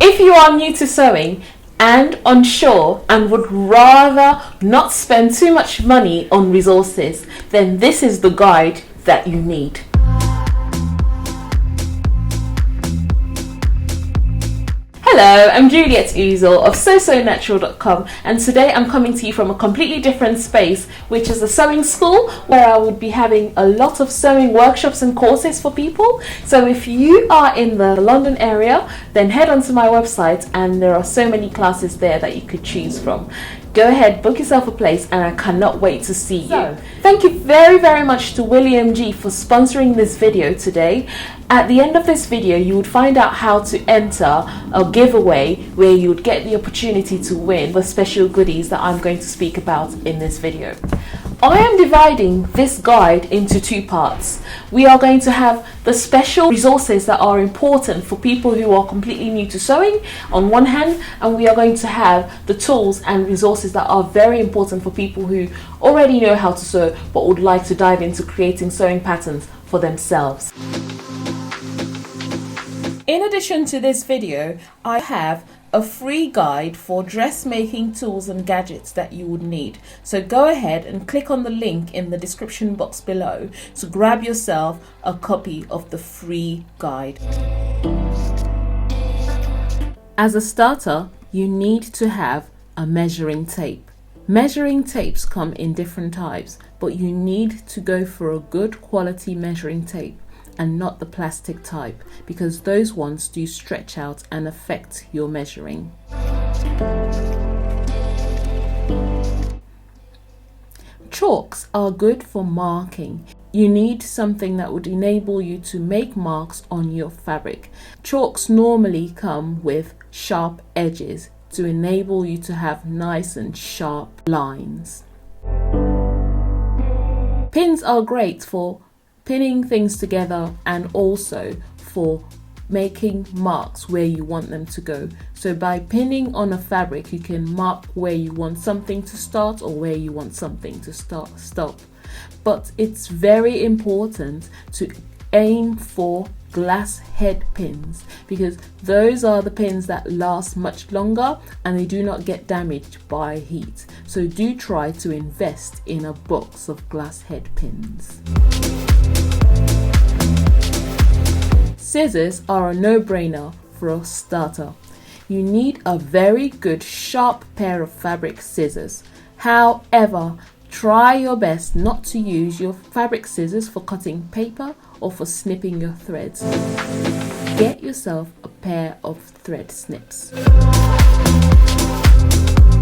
If you are new to sewing and unsure and would rather not spend too much money on resources, then this is the guide that you need. Hello, I'm Juliet Uzor of SewSewNatural.com, and today I'm coming to you from a completely different space, which is a sewing school where I would be having a lot of sewing workshops and courses for people. So if you are in the London area, then head onto my website and there are so many classes there that you could choose from. Go ahead, book yourself a place, and I cannot wait to see you. Thank you very much to William G for sponsoring this video today. At the end of this video, you would find out how to enter a giveaway where you would get the opportunity to win the special goodies that I'm going to speak about in this video. I am dividing this guide into two parts. We are going to have the special resources that are important for people who are completely new to sewing on one hand, and we are going to have the tools and resources that are very important for people who already know how to sew but would like to dive into creating sewing patterns for themselves. In addition to this video, I have a free guide for dressmaking tools and gadgets that you would need. So go ahead and click on the link in the description box below to grab yourself a copy of the free guide. As a starter, you need to have a measuring tape. Measuring tapes come in different types, but you need to go for a good quality measuring tape and not the plastic type, because those ones do stretch out and affect your measuring. Chalks are good for marking. You need something that would enable you to make marks on your fabric. Chalks normally come with sharp edges to enable you to have nice and sharp lines. Pins are great for pinning things together and also for making marks where you want them to go. So by pinning on a fabric, you can mark where you want something to start or where you want something to stop. But it's very important to aim for glass head pins, because those are the pins that last much longer and they do not get damaged by heat. So do try to invest in a box of glass head pins. Scissors are a no-brainer for a starter. You need a very good sharp pair of fabric scissors. However, try your best not to use your fabric scissors for cutting paper or for snipping your threads. Get yourself a pair of thread snips.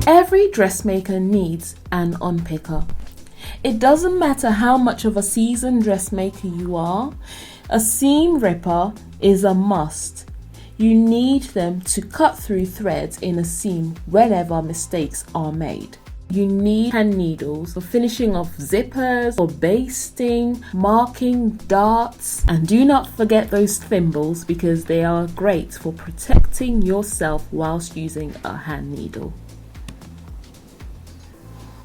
Every dressmaker needs an unpicker. It doesn't matter how much of a seasoned dressmaker you are, a seam ripper is a must. You need them to cut through threads in a seam whenever mistakes are made. You need hand needles for finishing off zippers, for basting, marking, darts, and do not forget those thimbles, because they are great for protecting yourself whilst using a hand needle.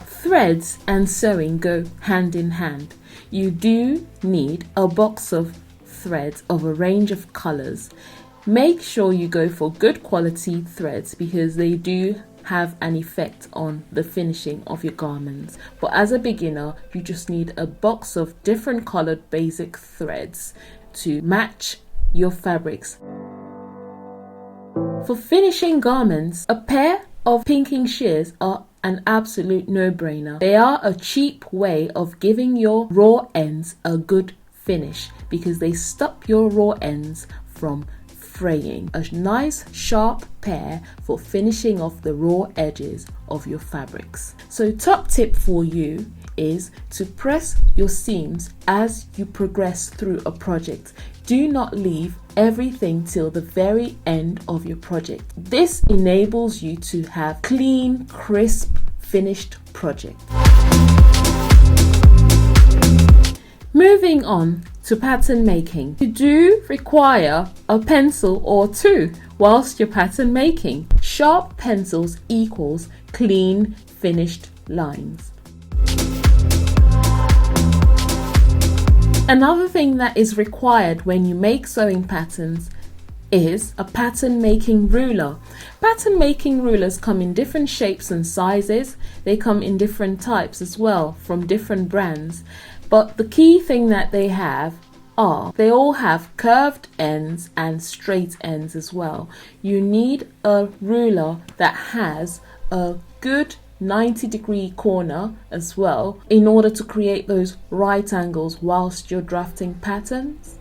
Threads and sewing go hand in hand. You do need a box of threads of a range of colors. Make sure you go for good quality threads, because they do have an effect on the finishing of your garments. But as a beginner, you just need a box of different colored basic threads to match your fabrics. For finishing garments, a pair of pinking shears are an absolute no-brainer. They are a cheap way of giving your raw ends a good finish, because they stop your raw ends from fraying. A nice sharp pair for finishing off the raw edges of your fabrics. So top tip for you is to press your seams as you progress through a project. Do not leave everything till the very end of your project. This enables you to have clean, crisp, finished project. Moving on to pattern making. You do require a pencil or two whilst you're pattern making. Sharp pencils equals clean, finished lines. Another thing that is required when you make sewing patterns is a pattern making ruler. Pattern making rulers come in different shapes and sizes. They come in different types as well from different brands. But the key thing that they have are they all have curved ends and straight ends as well. You need a ruler that has a good 90-degree corner as well in order to create those right angles whilst you're drafting patterns.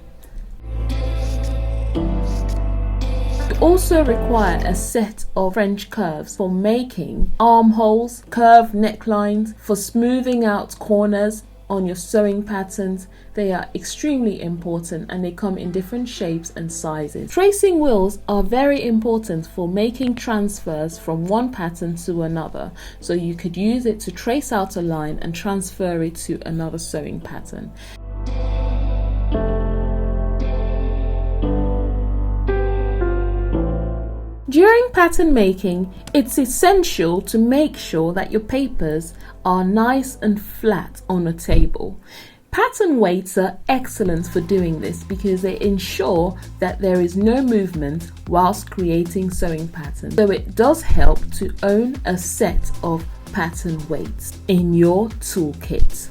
You also require a set of French curves for making armholes, curved necklines, for smoothing out corners on your sewing patterns. They are extremely important and they come in different shapes and sizes. Tracing wheels are very important for making transfers from one pattern to another. So you could use it to trace out a line and transfer it to another sewing pattern. During pattern making, it's essential to make sure that your papers are nice and flat on a table. Pattern weights are excellent for doing this because they ensure that there is no movement whilst creating sewing patterns. So it does help to own a set of pattern weights in your toolkit.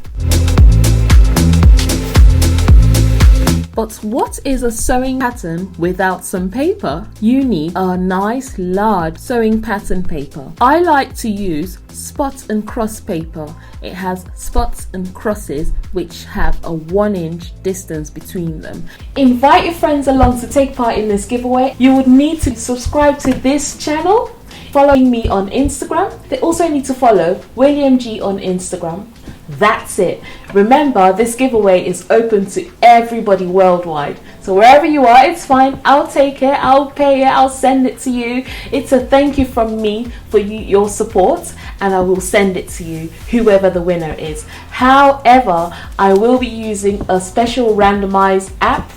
But what is a sewing pattern without some paper? You need a nice large sewing pattern paper. I like to use spot and cross paper. It has spots and crosses which have a 1-inch distance between them. Invite your friends along to take part in this giveaway. You would need to subscribe to this channel, following me on Instagram. They also need to follow William G on Instagram. That's it. Remember, this giveaway is open to everybody worldwide. So wherever you are, it's fine. I'll take it, I'll pay it, I'll send it to you. It's a thank you from me for your support, and I will send it to you, whoever the winner is. However, I will be using a special randomized app,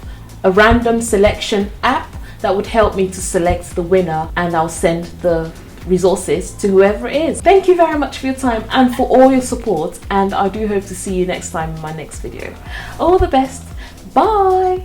a random selection app that would help me to select the winner, and I'll send the resources to whoever it is. Thank you very much for your time and for all your support, and I do hope to see you next time in my next video. All the best. Bye.